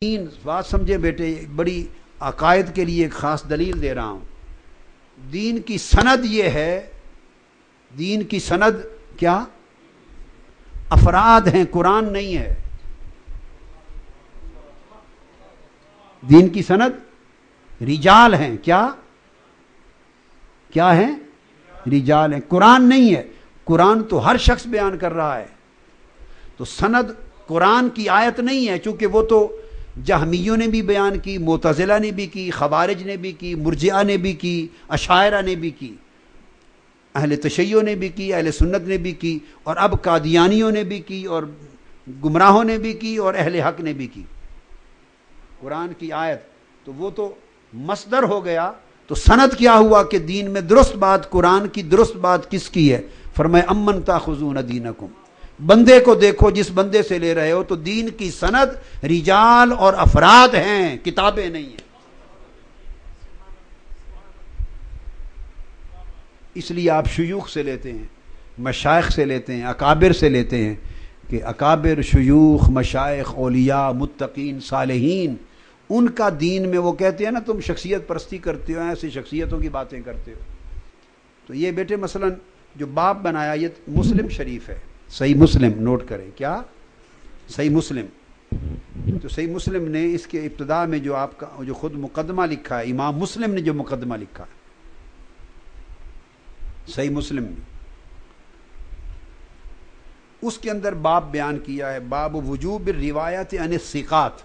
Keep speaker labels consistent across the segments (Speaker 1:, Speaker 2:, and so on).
Speaker 1: دین بات سمجھے بیٹے، بڑی عقائد کے لیے ایک خاص دلیل دے رہا ہوں۔ دین کی سند یہ ہے، دین کی سند کیا؟ افراد ہیں، قرآن نہیں ہے۔ دین کی سند رجال ہیں، کیا کیا ہیں؟ رجال ہیں، قرآن نہیں ہے۔ قرآن تو ہر شخص بیان کر رہا ہے، تو سند قرآن کی آیت نہیں ہے، چونکہ وہ تو جہمیوں نے بھی بیان کی، معتزلہ نے بھی کی، خوارج نے بھی کی، مرجئہ نے بھی کی، اشاعرہ نے بھی کی، اہل تشیع نے بھی کی، اہل سنت نے بھی کی، اور اب قادیانیوں نے بھی کی، اور گمراہوں نے بھی کی، اور اہل حق نے بھی کی۔ قرآن کی آیت تو وہ تو مصدر ہو گیا، تو سند کیا ہوا کہ دین میں درست بات، قرآن کی درست بات کس کی ہے؟ فرمایا امن تاخذون دینکم، بندے کو دیکھو جس بندے سے لے رہے ہو۔ تو دین کی سند رجال اور افراد ہیں، کتابیں نہیں ہیں۔ اس لیے آپ شیوخ سے لیتے ہیں، مشائخ سے لیتے ہیں، اکابر سے لیتے ہیں، کہ اکابر، شیوخ، مشائخ، اولیاء، متقین، صالحین، ان کا دین میں وہ کہتے ہیں نا تم شخصیت پرستی کرتے ہو، ایسی شخصیتوں کی باتیں کرتے ہو۔ تو یہ بیٹے مثلا جو باب بنایا یہ مسلم شریف ہے، صحیح مسلم، نوٹ کریں، کیا؟ صحیح مسلم۔ تو صحیح مسلم نے اس کے ابتدا میں جو آپ کا جو خود مقدمہ لکھا ہے، امام مسلم نے جو مقدمہ لکھا ہے صحیح مسلم میں، اس کے اندر باب بیان کیا ہے، باب وجوب الروایت عن الثقات،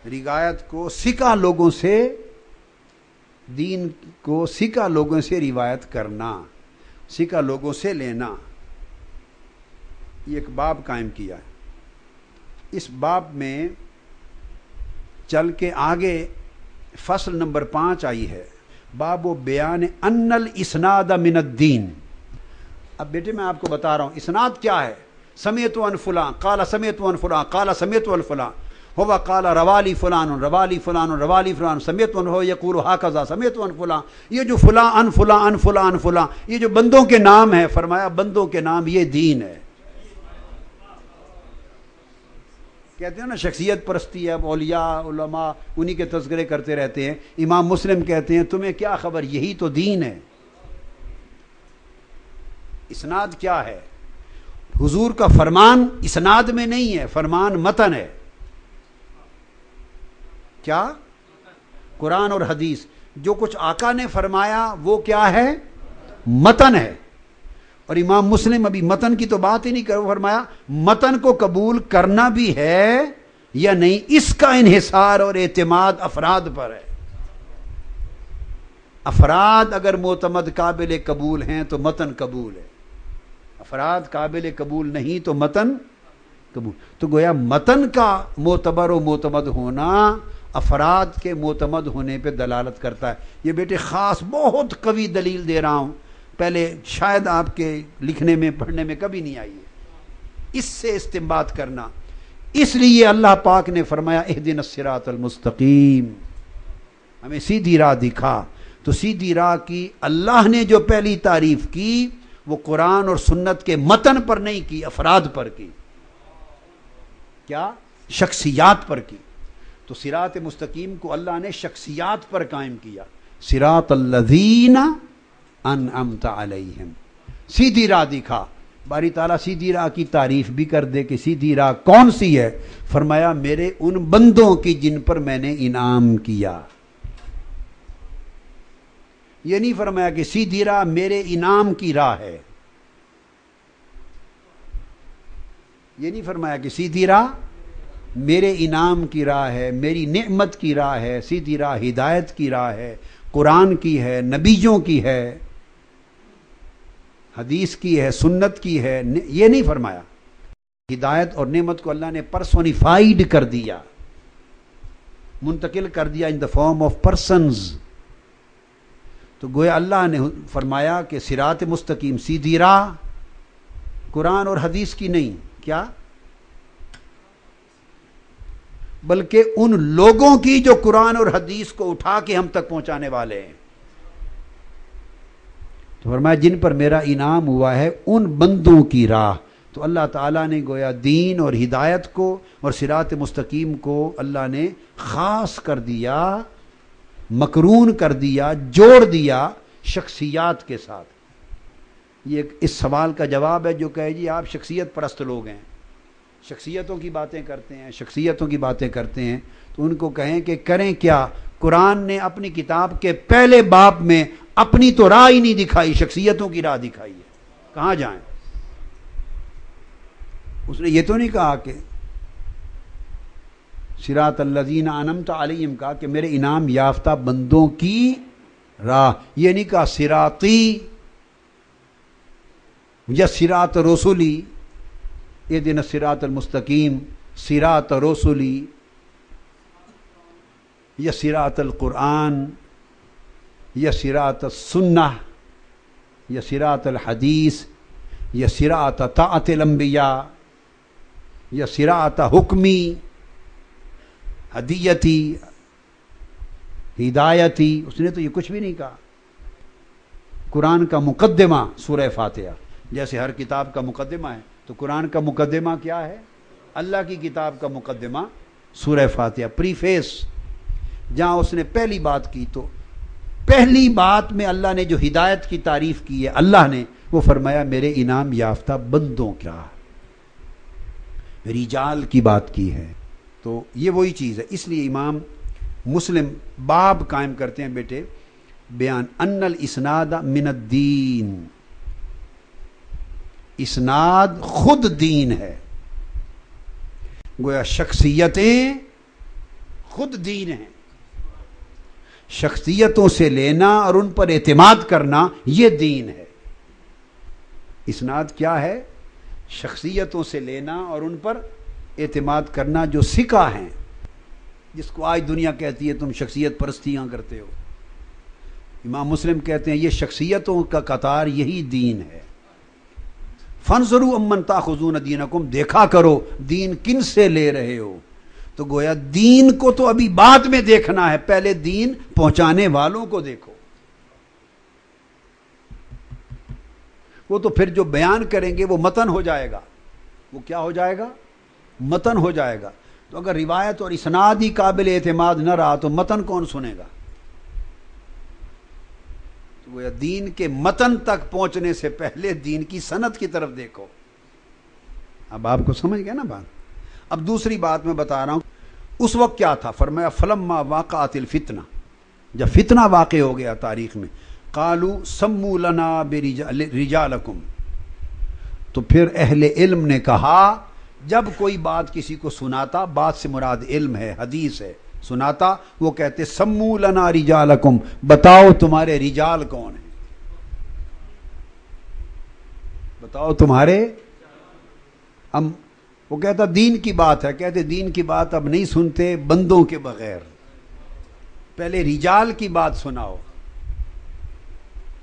Speaker 1: روایت کو ثقہ لوگوں سے، دین کو ثقہ لوگوں سے روایت کرنا، ثقہ لوگوں سے لینا، یہ ایک باب قائم کیا ہے۔ اس باب میں چل کے آگے فصل نمبر 5 آئی ہے، باب و بیان ان الاسناد من الدین۔ اب بیٹے میں آپ کو بتا رہا ہوں اسناد کیا ہے۔ سمعت عن فلاں قال سمعت عن فلاں قال سمعت عن فلاں ہوا قال روالی فلان روالی فلان روالی فلان سمعت عن ہو یقول ہکذا سمعت عن فلاں، یہ جو فلاں ان فلاں ان فلاں ان فلاں، یہ جو بندوں کے نام ہیں، فرمایا بندوں کے نام یہ دین ہے۔ کہتے ہیں نا شخصیت پرستی ہے، اولیاء علماء انہی کے تذکرے کرتے رہتے ہیں۔ امام مسلم کہتے ہیں تمہیں کیا خبر، یہی تو دین ہے۔ اسناد کیا ہے؟ حضور کا فرمان اسناد میں نہیں ہے، فرمان متن ہے۔ کیا؟ قرآن اور حدیث، جو کچھ آقا نے فرمایا وہ کیا ہے؟ متن ہے۔ اور امام مسلم ابھی متن کی تو بات ہی نہیں کرو، فرمایا متن کو قبول کرنا بھی ہے یا نہیں، اس کا انحصار اور اعتماد افراد پر ہے۔ افراد اگر معتمد قابل قبول ہیں تو متن قبول ہے، افراد قابل قبول نہیں تو متن قبول۔ تو گویا متن کا معتبر و معتمد ہونا افراد کے معتمد ہونے پہ دلالت کرتا ہے۔ یہ بیٹے خاص بہت قوی دلیل دے رہا ہوں، پہلے شاید آپ کے لکھنے میں پڑھنے میں کبھی نہیں آئی ہے، اس سے استنباط کرنا۔ اس لیے اللہ پاک نے فرمایا اہدنا الصراط المستقیم، ہمیں سیدھی راہ دکھا۔ تو سیدھی راہ کی اللہ نے جو پہلی تعریف کی وہ قرآن اور سنت کے متن پر نہیں کی، افراد پر کی، کیا؟ شخصیات پر کی۔ تو صراط مستقیم کو اللہ نے شخصیات پر قائم کیا، صراط الذین انعمت علیہم، سیدھی راہ دکھا۔ باری تعالیٰ سیدھی راہ کی تعریف بھی کر دے کہ سیدھی راہ کون سی ہے، فرمایا میرے ان بندوں کی جن پر میں نے انعام کیا۔ یہ نہیں فرمایا کہ سیدھی راہ میرے انعام کی راہ ہے، یہ نہیں فرمایا کہ سیدھی راہ میرے انعام کی راہ ہے، میری نعمت کی راہ ہے، سیدھی راہ ہدایت کی راہ ہے، قرآن کی ہے، نبیوں کی ہے، حدیث کی ہے، سنت کی ہے، یہ نہیں فرمایا۔ ہدایت اور نعمت کو اللہ نے پرسونیفائیڈ کر دیا، منتقل کر دیا ان دا فارم آف پرسنز۔ تو گویا اللہ نے فرمایا کہ صراط مستقیم سیدھی راہ قرآن اور حدیث کی نہیں، کیا؟ بلکہ ان لوگوں کی جو قرآن اور حدیث کو اٹھا کے ہم تک پہنچانے والے ہیں۔ تو فرمایا جن پر میرا انعام ہوا ہے ان بندوں کی راہ، تو اللہ تعالیٰ نے گویا دین اور ہدایت کو اور صراط مستقیم کو اللہ نے خاص کر دیا، مقرون کر دیا، جوڑ دیا شخصیات کے ساتھ۔ یہ اس سوال کا جواب ہے جو کہے جی آپ شخصیت پرست لوگ ہیں، شخصیتوں کی باتیں کرتے ہیں، شخصیتوں کی باتیں کرتے ہیں، تو ان کو کہیں کہ کریں کیا؟ قرآن نے اپنی کتاب کے پہلے باب میں اپنی تو راہ ہی نہیں دکھائی، شخصیتوں کی راہ دکھائی ہے، کہاں جائیں؟ اس نے یہ تو نہیں کہا کہ صراط الذین انعمت علیہم، کہا کہ میرے انعام یافتہ بندوں کی راہ، یہ نہیں کہا صراطی یا صراط رسولی، اہدنا الصراط المستقیم، صراط رسولی یا صراط القرآن یا صراط السنہ یا صراط الحدیث یا صراط طاعت الانبیاء یا صراط حکمی ہدیتی ہدایتی، اس نے تو یہ کچھ بھی نہیں کہا۔ قرآن کا مقدمہ سورہ فاتحہ، جیسے ہر کتاب کا مقدمہ ہے تو قرآن کا مقدمہ کیا ہے؟ اللہ کی کتاب کا مقدمہ سورہ فاتحہ، پریفیس، جہاں اس نے پہلی بات کی تو پہلی بات میں اللہ نے جو ہدایت کی تعریف کی ہے اللہ نے، وہ فرمایا میرے انعام یافتہ بندوں کیا، رجال کی بات کی ہے۔ تو یہ وہی چیز ہے، اس لیے امام مسلم باب قائم کرتے ہیں بیٹے، بیان ان الاسناد من الدین، اسناد خود دین ہے، گویا شخصیتیں خود دین ہیں، شخصیتوں سے لینا اور ان پر اعتماد کرنا یہ دین ہے۔ اسناد کیا ہے؟ شخصیتوں سے لینا اور ان پر اعتماد کرنا جو سکہ ہیں، جس کو آج دنیا کہتی ہے تم شخصیت پرستیاں کرتے ہو، امام مسلم کہتے ہیں یہ شخصیتوں کا قطار یہی دین ہے۔ فانظروا امن تاخذون دینکم، دیکھا کرو دین کن سے لے رہے ہو۔ تو گویا دین کو تو ابھی بعد میں دیکھنا ہے، پہلے دین پہنچانے والوں کو دیکھو، وہ تو پھر جو بیان کریں گے وہ متن ہو جائے گا، وہ کیا ہو جائے گا؟ متن ہو جائے گا۔ تو اگر روایت اور اسناد ہی قابل اعتماد نہ رہا تو متن کون سنے گا؟ تو گویا دین کے متن تک پہنچنے سے پہلے دین کی سند کی طرف دیکھو۔ اب آپ کو سمجھ گیا نا بات؟ اب دوسری بات میں بتا رہا ہوں، اس وقت کیا تھا؟ فرمایا فلما واقعت الفتنہ، جب فتنہ واقع ہو گیا تاریخ میں، قالوا سموا لنا برجالکم، تو پھر اہل علم نے کہا، جب کوئی بات کسی کو سناتا، بات سے مراد علم ہے، حدیث ہے، سناتا، وہ کہتے سموا لنا رجالکم، بتاؤ تمہارے رجال کون ہیں، بتاؤ تمہارے۔ وہ کہتا دین کی بات ہے، کہتے دین کی بات اب نہیں سنتے بندوں کے بغیر، پہلے رجال کی بات سناؤ۔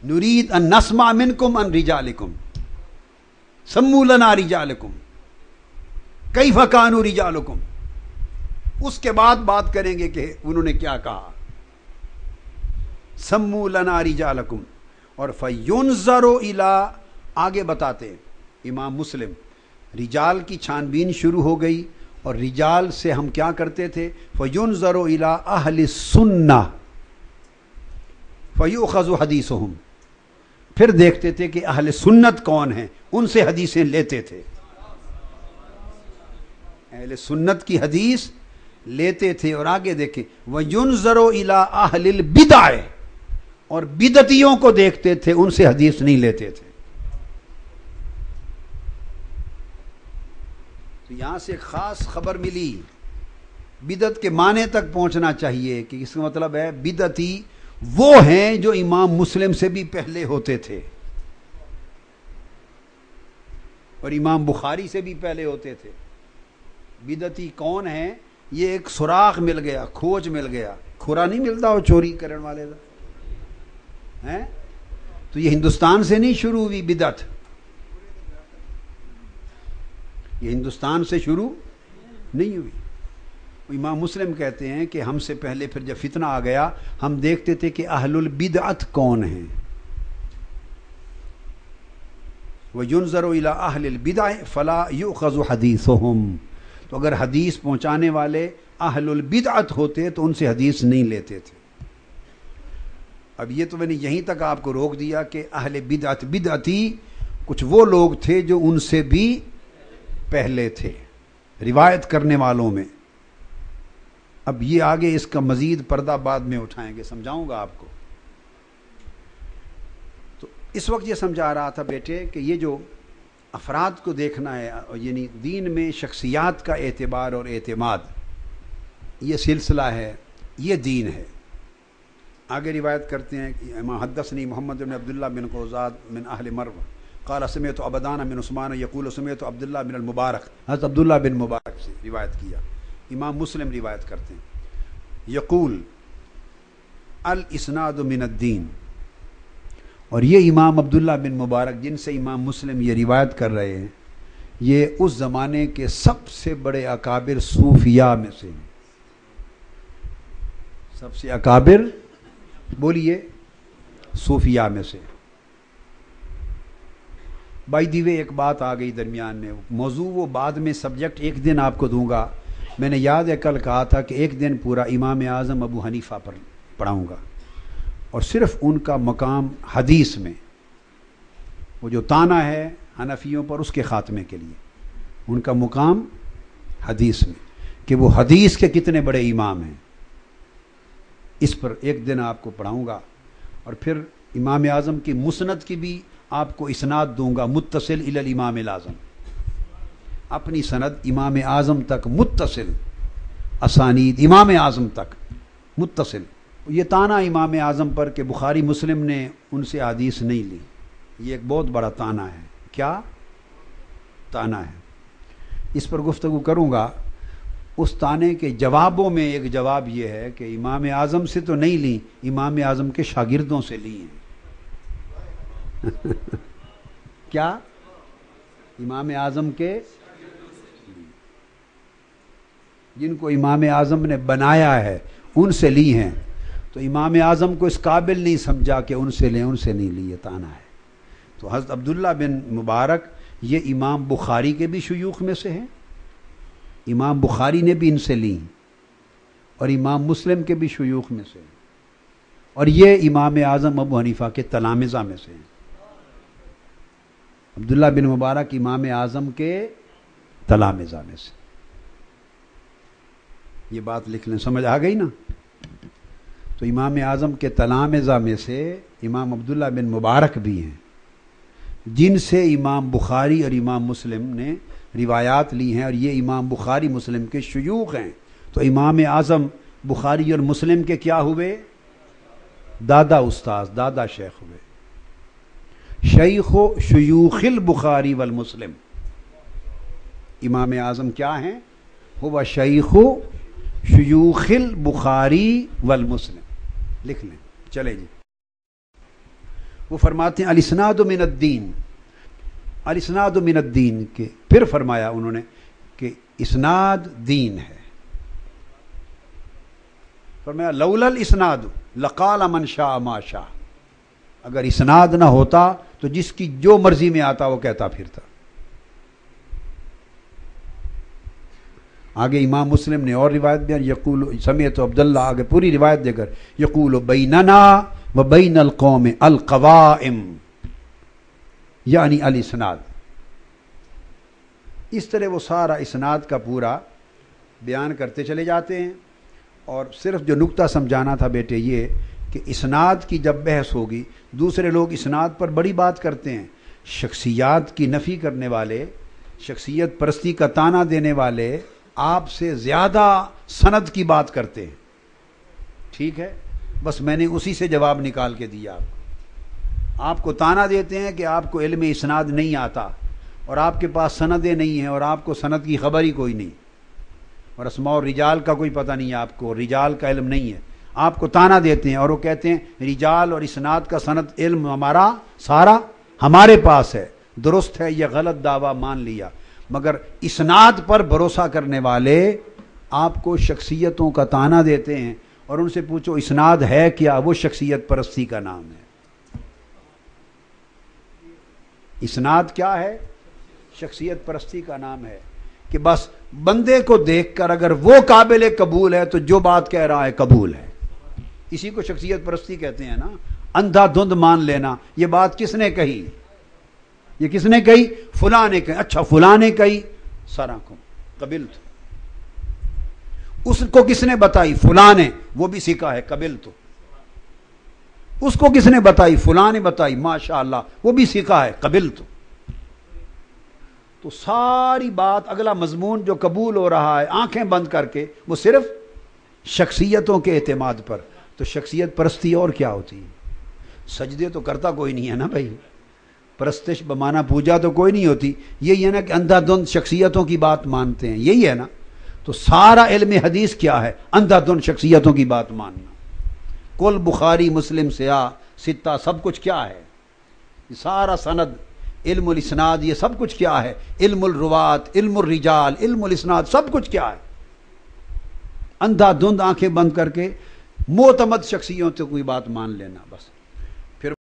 Speaker 1: نرید ان نسمع منکم ان رجالکم، سموا لنا رجالکم کیف کانوا رجالکم، اس کے بعد بات کریں گے کہ انہوں نے کیا کہا۔ سموا لنا رجالکم، اور فینظر الی، آگے بتاتے ہیں امام مسلم، رجال کی چھان بین شروع ہو گئی، اور رجال سے ہم کیا کرتے تھے؟ فینظر الی اہل السنہ فیؤخذ حدیثہم، پھر دیکھتے تھے کہ اہل سنت کون ہیں، ان سے حدیثیں لیتے تھے، اہل سنت کی حدیث لیتے تھے۔ اور آگے دیکھیں وَيُنظَرُ إِلَىٰ أَهْلِ الْبِدْعِ، اور بدعتیوں کو دیکھتے تھے، ان سے حدیث نہیں لیتے تھے۔ تو یہاں سے ایک خاص خبر ملی، بدعت کے معنی تک پہنچنا چاہیے کہ اس کا مطلب ہے بدعتی وہ ہیں جو امام مسلم سے بھی پہلے ہوتے تھے اور امام بخاری سے بھی پہلے ہوتے تھے۔ بدعتی کون ہیں؟ یہ ایک سراغ مل گیا، کھوج مل گیا، کھورا نہیں ملتا وہ چوری کرنے والے کا ہیں۔ تو یہ ہندوستان سے نہیں شروع ہوئی بدعت، یہ ہندوستان سے شروع نہیں ہوئی۔ امام مسلم کہتے ہیں کہ ہم سے پہلے پھر جب فتنہ آ گیا، ہم دیکھتے تھے کہ اہل البدعت کون ہیں، وَيُنْظَرُ إِلَىٰ أَهْلِ الْبِدْعِ فَلَا يُؤْخَذُ حَدِيثُهُمْ، تو اگر حدیث پہنچانے والے اہل البدعت ہوتے تو ان سے حدیث نہیں لیتے تھے۔ اب یہ تو میں نے یہیں تک آپ کو روک دیا کہ اہل بدعت، بدعتی کچھ وہ لوگ تھے جو ان سے بھی پہلے تھے روایت کرنے والوں میں۔ اب یہ آگے اس کا مزید پردہ بعد میں اٹھائیں گے، سمجھاؤں گا آپ کو۔ تو اس وقت یہ سمجھا رہا تھا بیٹے کہ یہ جو افراد کو دیکھنا ہے، یعنی دین میں شخصیات کا اعتبار اور اعتماد، یہ سلسلہ ہے، یہ دین ہے۔ آگے روایت کرتے ہیں کہ حدثنی محمد بن عبداللہ بن قوزاد من اہل مرو قال سمعت عبدان بن عثمان یقول سمعت عبداللہ بن المبارک، حضرت عبداللہ بن مبارک سے روایت کیا، امام مسلم روایت کرتے ہیں، یقول الاسناد من الدین، اور یہ امام عبداللہ بن مبارک جن سے امام مسلم یہ روایت کر رہے ہیں، یہ اس زمانے کے سب سے بڑے اکابر صوفیاء میں سے ہیں۔ سب سے اکابر بولیے صوفیاء میں سے۔ بائی دی وے ایک بات آ گئی درمیان میں، موضوع وہ بعد میں سبجیکٹ ایک دن آپ کو دوں گا، میں نے یاد ہے کل کہا تھا کہ ایک دن پورا امام اعظم ابو حنیفہ پر پڑھاؤں گا، اور صرف ان کا مقام حدیث میں، وہ جو طعنہ ہے حنفیوں پر اس کے خاتمے کے لیے، ان کا مقام حدیث میں، کہ وہ حدیث کے کتنے بڑے امام ہیں، اس پر ایک دن آپ کو پڑھاؤں گا۔ اور پھر امام اعظم کی مسند کی بھی آپ کو اسناد دوں گا، متصل الی الامام الاعظم، اپنی سند امام اعظم تک متصل، اسانید امام اعظم تک متصل۔ یہ طعنہ امام اعظم پر کہ بخاری مسلم نے ان سے حدیث نہیں لی، یہ ایک بہت بڑا طعنہ ہے۔ کیا طعنہ ہے؟ اس پر گفتگو کروں گا۔ اس طعنے کے جوابوں میں ایک جواب یہ ہے کہ امام اعظم سے تو نہیں لی، امام اعظم کے شاگردوں سے لی ہیں۔ کیا؟ امام اعظم کے، جن کو امام اعظم نے بنایا ہے ان سے لی ہیں، تو امام اعظم کو اس قابل نہیں سمجھا کہ ان سے لیں، ان سے نہیں لی، یہ طعنہ ہے۔ تو حضرت عبداللہ بن مبارک یہ امام بخاری کے بھی شیوخ میں سے ہیں، امام بخاری نے بھی ان سے لی، اور امام مسلم کے بھی شیوخ میں سے ہیں، اور یہ امام اعظم ابو حنیفہ کے تلامذہ میں سے ہیں۔ عبداللہ بن مبارک امام اعظم کے تلامذہ میں سے، یہ بات لکھ لیں، سمجھ آ گئی نا؟ تو امام اعظم کے تلامذہ میں سے امام عبداللہ بن مبارک بھی ہیں، جن سے امام بخاری اور امام مسلم نے روایات لی ہیں، اور یہ امام بخاری مسلم کے شیوخ ہیں۔ تو امام اعظم بخاری اور مسلم کے کیا ہوئے؟ دادا استاذ، دادا شیخ ہوئے۔ شیخ و شیوخ البخاری والمسلم، امام اعظم کیا ہیں؟ ہوا شیخ و شیوخ البخاری والمسلم، لکھ لیں۔ چلے جی، وہ فرماتے ہیں الاسناد من الدین، الاسناد من الدین کے پھر فرمایا انہوں نے کہ اسناد دین ہے۔ فرمایا لولا الاسناد لقال من شاء ما شاء، اگر اسناد نہ ہوتا تو جس کی جو مرضی میں آتا وہ کہتا پھرتا۔ آگے امام مسلم نے اور روایت بیان، یقول سمیعت عبداللہ، آگے پوری روایت دے کر، یقول بیننا و بین القوم القوائم، یعنی الاسناد۔ اس طرح وہ سارا اسناد کا پورا بیان کرتے چلے جاتے ہیں۔ اور صرف جو نقطہ سمجھانا تھا بیٹے یہ کہ اسناد کی جب بحث ہوگی، دوسرے لوگ اسناد پر بڑی بات کرتے ہیں، شخصیات کی نفی کرنے والے، شخصیت پرستی کا طعنہ دینے والے آپ سے زیادہ سند کی بات کرتے ہیں، ٹھیک ہے؟ بس میں نے اسی سے جواب نکال کے دیا آپ کو طعنہ دیتے ہیں کہ آپ کو علم اسناد نہیں آتا، اور آپ کے پاس سندیں نہیں ہیں، اور آپ کو سند کی خبر ہی کوئی نہیں، اور اسماء اور رجال کا کوئی پتہ نہیں ہے، آپ کو رجال کا علم نہیں ہے، آپ کو طعنہ دیتے ہیں، اور وہ کہتے ہیں رجال اور اسناد کا سند علم ہمارا سارا ہمارے پاس ہے۔ درست ہے، یہ غلط دعویٰ مان لیا، مگر اسناد پر بھروسہ کرنے والے آپ کو شخصیتوں کا طعنہ دیتے ہیں، اور ان سے پوچھو اسناد ہے کیا، وہ شخصیت پرستی کا نام ہے۔ اسناد کیا ہے؟ شخصیت پرستی کا نام ہے کہ بس بندے کو دیکھ کر اگر وہ قابل قبول ہے تو جو بات کہہ رہا ہے قبول ہے. اسی کو شخصیت پرستی کہتے ہیں نا. اندھا دھند مان لینا. یہ بات کس نے کہی؟ یہ کس نے کہی؟ فلاں نے کہی. اچھا فلاں نے کہی، سراکم قبلت. اس کو کس نے بتائی؟ فلاں نے، وہ بھی سیکھا ہے، قبلت. اس کو کس نے بتائی؟ فلاں نے بتائی، ماشاءاللہ وہ بھی سیکھا ہے، قبلت. تو ساری بات، اگلا مضمون جو قبول ہو رہا ہے آنکھیں بند کر کے، وہ صرف شخصیتوں کے اعتماد پر. تو شخصیت پرستی اور کیا ہوتی ہے؟ سجدے تو کرتا کوئی نہیں ہے نا بھائی، پرستش بمانا پوجا تو کوئی نہیں ہوتی. یہی ہے نا کہ اندھا دھند شخصیتوں کی بات مانتے ہیں، یہی ہے نا. تو سارا علم حدیث کیا ہے؟ اندھا دھند شخصیتوں کی بات ماننا. کل بخاری مسلم سیاہ ستہ سب کچھ کیا ہے؟ سارا سند، علم الاسناد، یہ سب کچھ کیا ہے؟ علم الروات، علم الرجال، علم الاسناد، سب کچھ کیا ہے؟ اندھا دھند آنکھیں بند کر کے معتمد شخصیتوں کی بات مان لینا بس.